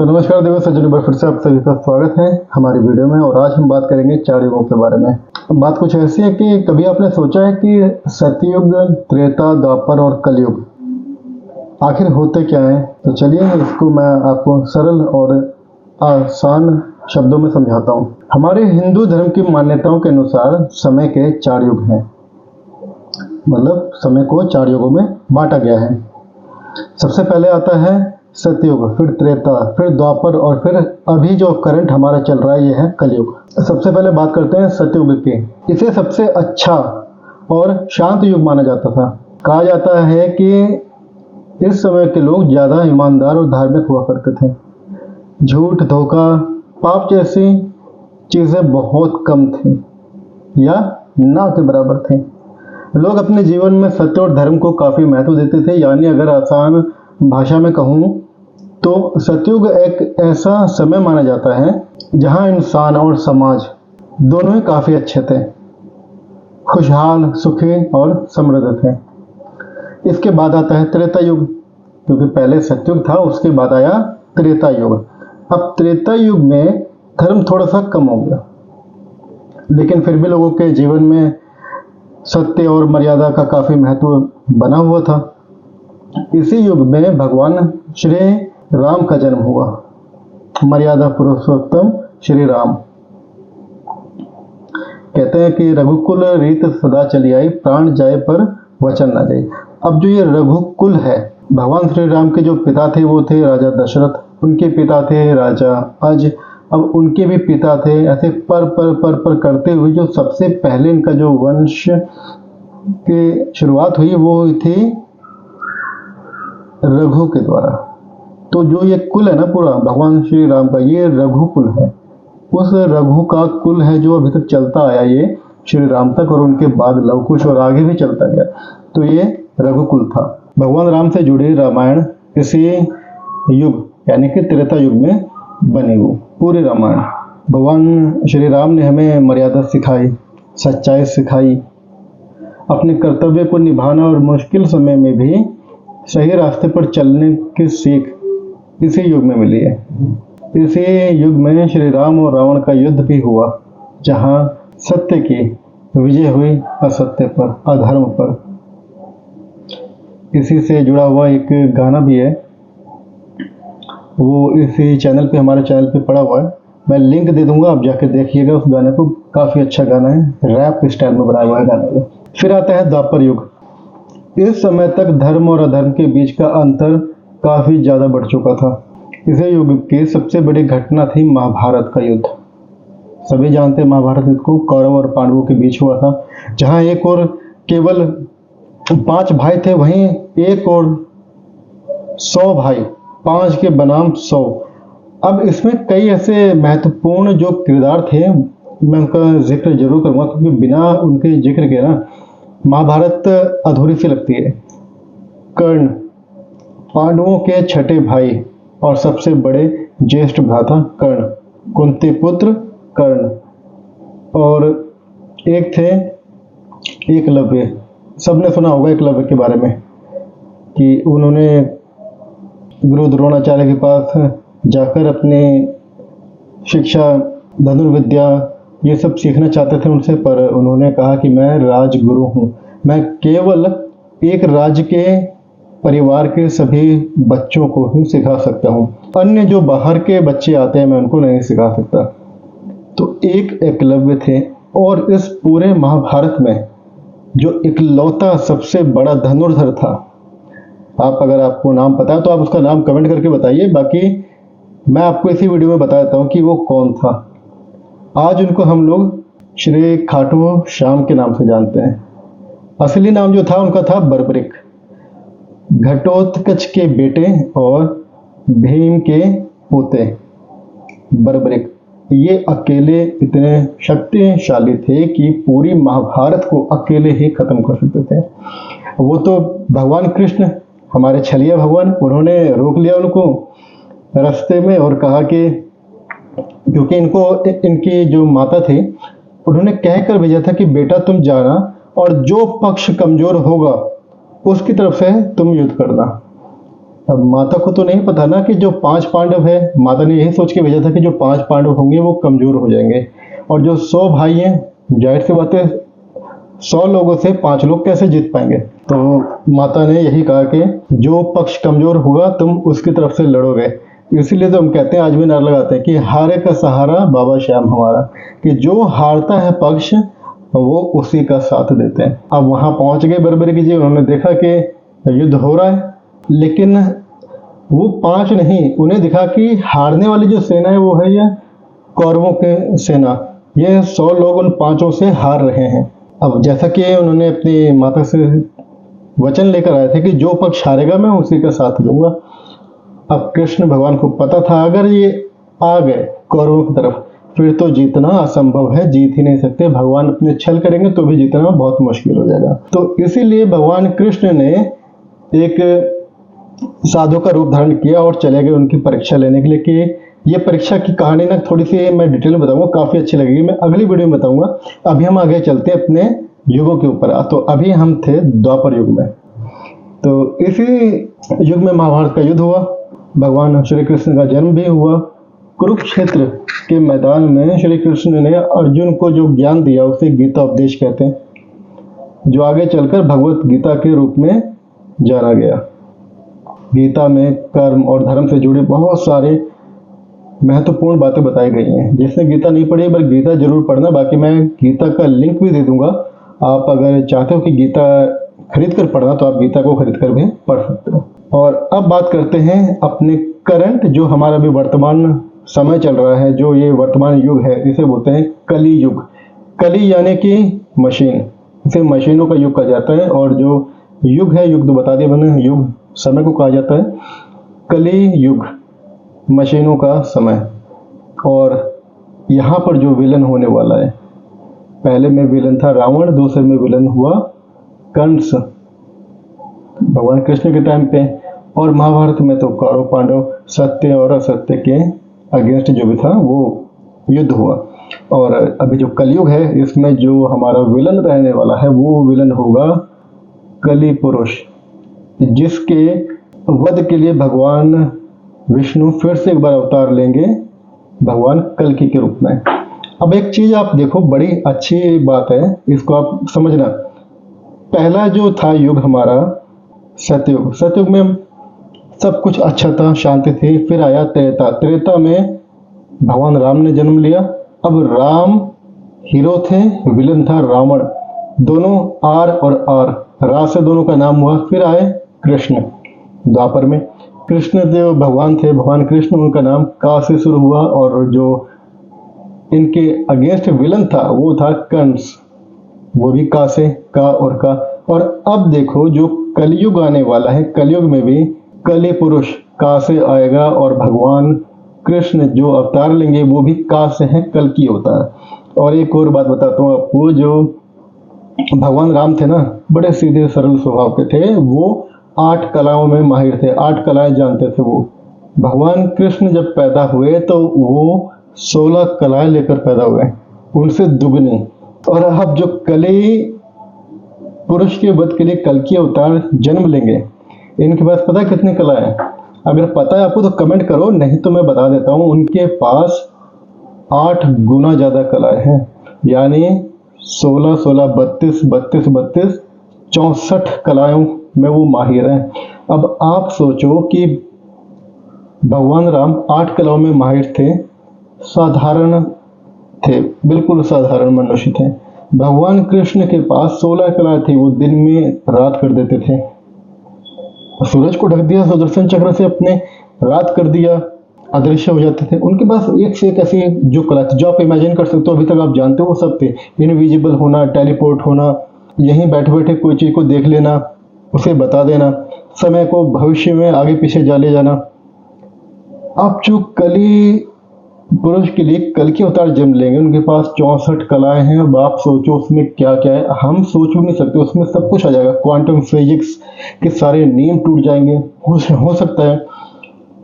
तो नमस्कार देव सज्जन, एक बार फिर से आप सभी का स्वागत है हमारी वीडियो में। और आज हम बात करेंगे 4 युगों के बारे में। बात कुछ ऐसी है कि कभी आपने सोचा है कि सतयुग, त्रेता, द्वापर और कलयुग आखिर होते क्या हैं? तो चलिए इसको मैं आपको सरल और आसान शब्दों में समझाता हूँ। हमारे हिंदू धर्म की मान्यताओं के अनुसार समय के 4 युग हैं, मतलब समय को 4 युगों में बांटा गया है। सबसे पहले आता है सतयुग, फिर त्रेता, फिर द्वापर और फिर अभी जो करंट हमारा चल रहा है ये है कलयुग। सबसे पहले बात करते हैं सतयुग की। इसे सबसे अच्छा और शांत युग माना जाता था। कहा जाता है कि इस समय के लोग ज़्यादा ईमानदार और धार्मिक हुआ करते थे। झूठ, धोखा, पाप जैसी चीज़ें बहुत कम थी या ना के बराबर थे। लोग अपने जीवन में सत्य और धर्म को काफ़ी महत्व देते थे। यानी अगर आसान भाषा में कहूँ तो सतयुग एक ऐसा समय माना जाता है जहाँ इंसान और समाज दोनों ही काफ़ी अच्छे थे, खुशहाल, सुखी और समृद्ध थे। इसके बाद आता है त्रेता युग, क्योंकि पहले सतयुग था, उसके बाद आया त्रेता युग। अब त्रेता युग में धर्म थोड़ा सा कम हो गया, लेकिन फिर भी लोगों के जीवन में सत्य और मर्यादा का काफ़ी महत्व बना हुआ था। इसी युग में भगवान श्री राम का जन्म हुआ, मर्यादा पुरुषोत्तम श्री राम। कहते हैं कि रघुकुल रीत सदा चली आई, प्राण जाए पर वचन न जाए। अब जो ये रघुकुल है, भगवान श्री राम के जो पिता थे वो थे राजा दशरथ, उनके पिता थे राजा अज, अब उनके भी पिता थे। ऐसे पर करते हुए जो सबसे पहले इनका जो वंश की शुरुआत हुई वो हुई थी रघु के द्वारा। तो जो ये कुल है ना पूरा भगवान श्री राम का, ये रघुकुल है। उस रघु का कुल है जो अभी तक चलता आया ये श्री राम तक, और उनके बाद लवकुश और आगे भी चलता गया। तो ये रघुकुल था। भगवान राम से जुड़ी रामायण इसी युग यानी कि त्रेता युग में बनी। वो पूरी रामायण भगवान श्री राम ने हमें मर्यादा सिखाई, सच्चाई सिखाई, अपने कर्तव्य को निभाना और मुश्किल समय में भी सही रास्ते पर चलने की सीख इसी युग में मिली है। इसी युग में श्री राम और रावण का युद्ध भी हुआ, जहां सत्य की विजय हुई असत्य पर, अधर्म पर। इसी से जुड़ा हुआ एक गाना भी है, वो इसी चैनल पे, हमारे चैनल पे पड़ा हुआ है। मैं लिंक दे दूंगा, आप जाके देखिएगा उस गाने को। काफ़ी अच्छा गाना है, रैप स्टाइल में बनाया हुआ है गाने को। फिर आता है द्वापर युग। इस समय तक धर्म और अधर्म के बीच का अंतर काफ़ी ज़्यादा बढ़ चुका था। इस युग की सबसे बड़ी घटना थी महाभारत का युद्ध। सभी जानते हैं महाभारत युद्ध को, कौरव और पांडवों के बीच हुआ था, जहां एक और केवल 5 भाई थे, वहीं एक और 100 भाई, 5 के बनाम 100। अब इसमें कई ऐसे महत्वपूर्ण जो किरदार थे, मैं उनका जिक्र जरूर करूँगा, क्योंकि बिना उनके जिक्र के ना महाभारत अधूरी सी लगती है। कर्ण, पांडवों के छठे भाई और सबसे बड़े ज्येष्ठ भ्राता कर्ण, कुंती पुत्र कर्ण। और एक थे एकलव्य। सबने सुना होगा एकलव्य के बारे में कि उन्होंने गुरु द्रोणाचार्य के पास जाकर अपनी शिक्षा, धनुर्विद्या ये सब सीखना चाहते थे उनसे, पर उन्होंने कहा कि मैं राजगुरु हूँ, मैं केवल एक राज्य के परिवार के सभी बच्चों को ही सिखा सकता हूँ, अन्य जो बाहर के बच्चे आते हैं मैं उनको नहीं सिखा सकता। तो एक एकलव्य थे। और इस पूरे महाभारत में जो इकलौता सबसे बड़ा धनुर्धर था, आप अगर आपको नाम पता है तो आप उसका नाम कमेंट करके बताइए, बाकी मैं आपको इसी वीडियो में बता देता हूँ कि वो कौन था। आज उनको हम लोग श्री खाटू श्याम के नाम से जानते हैं। असली नाम जो था उनका था बर्बरिक, घटोत्कच के बेटे और भीम के पोते बर्बरिक। ये अकेले इतने शक्तिशाली थे कि पूरी महाभारत को अकेले ही खत्म कर सकते थे। वो तो भगवान कृष्ण, हमारे छलिया भगवान, उन्होंने रोक लिया उनको रास्ते में और कहा कि, क्योंकि इनकी जो माता थी उन्होंने कहकर भेजा था कि बेटा तुम जाना और जो पक्ष कमजोर होगा उसकी तरफ से तुम युद्ध करना। अब माता को तो नहीं पता ना कि जो 5 पांडव है, माता ने यही सोच के भेजा था कि जो 5 पांडव होंगे वो कमजोर हो जाएंगे, और जो 100 भाई हैं, जाहिर सी बात है 100 लोगों से 5 लोग कैसे जीत पाएंगे। तो माता ने यही कहा कि जो पक्ष कमजोर होगा तुम उसकी तरफ से लड़ोगे। इसीलिए तो हम कहते हैं, आज भी नारा लगाते हैं कि हारे का सहारा बाबा श्याम हमारा, कि जो हारता है पक्ष वो उसी का साथ देते हैं। अब वहां पहुंच गए बर्बरी जी, उन्होंने देखा कि युद्ध हो रहा है, लेकिन वो 5 नहीं, उन्हें दिखा कि हारने वाली जो सेना है वो है ये कौरवों की सेना, ये 100 लोग उन 5 से हार रहे हैं। अब जैसा कि उन्होंने अपनी माता से वचन लेकर आए थे कि जो पक्ष हारेगा मैं उसी का साथ दूंगा। अब कृष्ण भगवान को पता था अगर ये आ गए कौरवों की तरफ फिर तो जीतना असंभव है, जीत ही नहीं सकते। भगवान अपने छल करेंगे तो भी जीतना बहुत मुश्किल हो जाएगा। तो इसीलिए भगवान कृष्ण ने एक साधु का रूप धारण किया और चले गए उनकी परीक्षा लेने के लिए। कि ये परीक्षा की कहानी ना थोड़ी सी मैं डिटेल में बताऊंगा, काफी अच्छी लगेगी, मैं अगली वीडियो में बताऊंगा। अभी हम आगे चलते हैं अपने युगों के ऊपर। तो अभी हम थे द्वापर युग में। तो इसी युग में महाभारत का युद्ध हुआ, भगवान श्री कृष्ण का जन्म भी हुआ। कुरुक्षेत्र के मैदान में श्री कृष्ण ने अर्जुन को जो ज्ञान दिया उसे गीता उपदेश कहते हैं, जो आगे चलकर भगवत गीता के रूप में जाना गया। गीता में कर्म और धर्म से जुड़ी बहुत सारे महत्वपूर्ण बातें बताई गई हैं। जिसने गीता नहीं पढ़ी पर गीता जरूर पढ़ना, बाकी मैं गीता का लिंक भी दे दूंगा। आप अगर चाहते हो कि गीता खरीद कर पढ़ना तो आप गीता को खरीद कर भी पढ़ सकते हो। और अब बात करते हैं अपने करंट, जो हमारा भी वर्तमान समय चल रहा है, जो ये वर्तमान युग है, इसे बोलते हैं कली युग। कली यानी कि मशीन, इसे मशीनों का युग कहा जाता है। और जो युग है, युग तो बता दिया मैंने, युग समय को कहा जाता है। कली युग मशीनों का समय। और यहाँ पर जो विलन होने वाला है, पहले में विलन था रावण, दूसरे में विलन हुआ कंस भगवान कृष्ण के टाइम पे, और महाभारत में तो कौरव पांडव सत्य और असत्य के अगेंस्ट जो भी था वो युद्ध हुआ। और अभी जो कलयुग है इसमें जो हमारा विलन रहने वाला है वो विलन होगा कली पुरुष, जिसके वध के लिए भगवान विष्णु फिर से एक बार अवतार लेंगे भगवान कल्कि के रूप में। अब एक चीज आप देखो, बड़ी अच्छी बात है, इसको आप समझना। पहला जो था युग हमारा सतयुग, सतयुग में सब कुछ अच्छा था, शांति थी। फिर आया त्रेता, त्रेता में भगवान राम ने जन्म लिया। अब राम हीरो थे, विलन था रावण। दोनों आर और आर, रा से दोनों का नाम हुआ। फिर आए कृष्ण द्वापर में, कृष्ण देव भगवान थे, भगवान कृष्ण, उनका नाम का से शुरू हुआ। और जो इनके अगेंस्ट विलन था वो था कंस, वो भी का से, का और का। और अब देखो जो कलयुग आने वाला है, कलयुग में भी कली पुरुष का से आएगा, और भगवान कृष्ण जो अवतार लेंगे वो भी का से है, कल की अवतार। और एक और बात बताता हूँ आपको, जो भगवान राम थे ना, बड़े सीधे सरल स्वभाव के थे। वो 8 कलाओं में माहिर थे, 8 कलाएं जानते थे वो। भगवान कृष्ण जब पैदा हुए तो वो 16 कलाएं लेकर पैदा हुए, उनसे दुगनी। और अब जो कली पुरुष के वध के लिए कल की अवतार जन्म लेंगे, इनके पास पता है कितनी कलाएं हैं? अगर पता है आपको तो कमेंट करो, नहीं तो मैं बता देता हूँ। उनके पास 8 गुना ज्यादा कलाएं हैं, यानी 16, 16, 32, 32, 32, 64 कलाओं में वो माहिर हैं। अब आप सोचो कि भगवान राम 8 कलाओं में माहिर थे, साधारण थे, बिल्कुल साधारण मनुष्य थे। भगवान कृष्ण के पास 16 कलाएं थी, वो दिन में रात कर देते थे। सूरज को ढक दिया सुदर्शन चक्र से, अपने रात कर दिया, अदृश्य हो जाते थे। उनके पास एक से एक ऐसी जो कला थी जो आप इमेजिन कर सकते हो, अभी तक आप जानते हो वो सब थे। इनविजिबल होना, टेलीपोर्ट होना, यहीं बैठे बैठे कोई चीज को देख लेना, उसे बता देना, समय को भविष्य में आगे पीछे जा ले जाना। अब जो कली पुरुष के लिए कल के अवतार जन्म लेंगे, उनके पास 64 कलाएं हैं। अब आप सोचो उसमें क्या क्या है, हम सोच भी नहीं सकते। उसमें सब कुछ आ जाएगा, क्वांटम फिजिक्स के सारे नियम टूट जाएंगे, हो सकता है।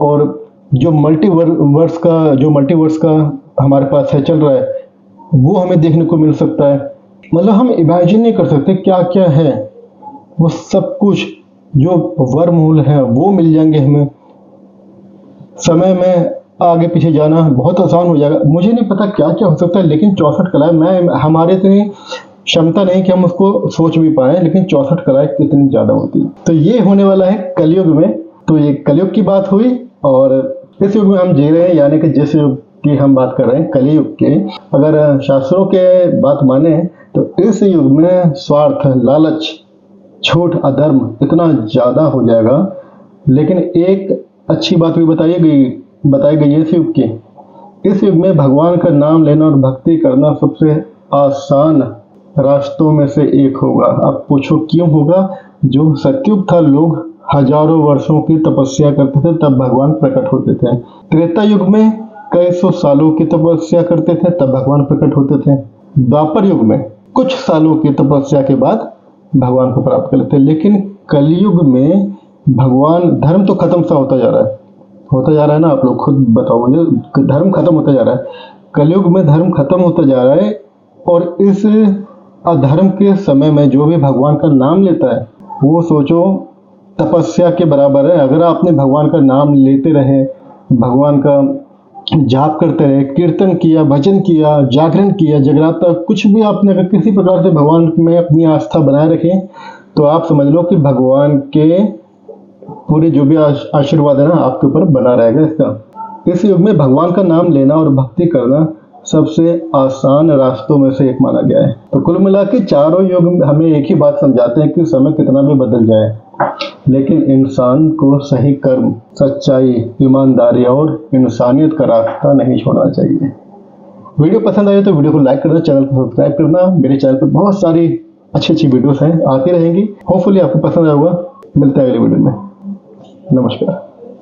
और जो मल्टीवर्स का हमारे पास है, चल रहा है, वो हमें देखने को मिल सकता है। मतलब हम इमेजिन नहीं कर सकते क्या क्या है, वो सब कुछ जो वर्महोल है वो मिल जाएंगे हमें। समय में आगे पीछे जाना बहुत आसान हो जाएगा। मुझे नहीं पता क्या क्या हो सकता है, लेकिन 64 कलाएं, मैं हमारे इतनी क्षमता नहीं कि हम उसको सोच भी पाए, लेकिन 64 कलाएं कितनी ज्यादा होती। तो ये होने वाला है कलयुग में। तो ये कलयुग की बात हुई, और इस युग में हम जी रहे हैं, यानी कि जिस युग की हम बात कर रहे हैं कलयुग के, अगर शास्त्रों के बात माने तो इस युग में स्वार्थ, लालच, झूठ, अधर्म इतना ज्यादा हो जाएगा। लेकिन एक अच्छी बात भी बताई गई है इस युग की। इस युग में भगवान का नाम लेना और भक्ति करना सबसे आसान रास्तों में से एक होगा। अब पूछो क्यों होगा? जो सतयुग था, लोग हजारों वर्षों की तपस्या करते थे, तब भगवान प्रकट होते थे। त्रेता युग में कई सौ सालों की तपस्या करते थे, तब भगवान प्रकट होते थे। द्वापर युग में कुछ सालों की तपस्या के बाद भगवान को प्राप्त कर लेते। लेकिन कलयुग में भगवान, धर्म तो खत्म सा होता जा रहा है ना। आप लोग खुद बताओ मुझे, धर्म खत्म होता जा रहा है। कलयुग में धर्म खत्म होता जा रहा है, और इस अधर्म के समय में जो भी भगवान का नाम लेता है वो सोचो तपस्या के बराबर है। अगर आपने भगवान का नाम लेते रहे, भगवान का जाप करते रहे, कीर्तन किया, भजन किया, जागरण किया, जगराता, कुछ भी आपने अगर किसी प्रकार से भगवान में अपनी आस्था बनाए रखे, तो आप समझ लो कि भगवान के पूरे जो भी आशीर्वाद है ना आपके ऊपर बना रहेगा इसका। इस युग में भगवान का नाम लेना और भक्ति करना सबसे आसान रास्तों में से एक माना गया है। तो कुल मिला के चारों युग हमें एक ही बात समझाते हैं कि समय कितना भी बदल जाए, लेकिन इंसान को सही कर्म, सच्चाई, ईमानदारी और इंसानियत का रास्ता नहीं छोड़ना चाहिए। वीडियो पसंद आए तो वीडियो को लाइक करना, चैनल को सब्सक्राइब करना। मेरे चैनल पर बहुत सारी अच्छी वीडियोस हैं, आती रहेंगी। होपफुली आपको पसंद आएगा। मिलते हैं अगले वीडियो में। नमस्कार।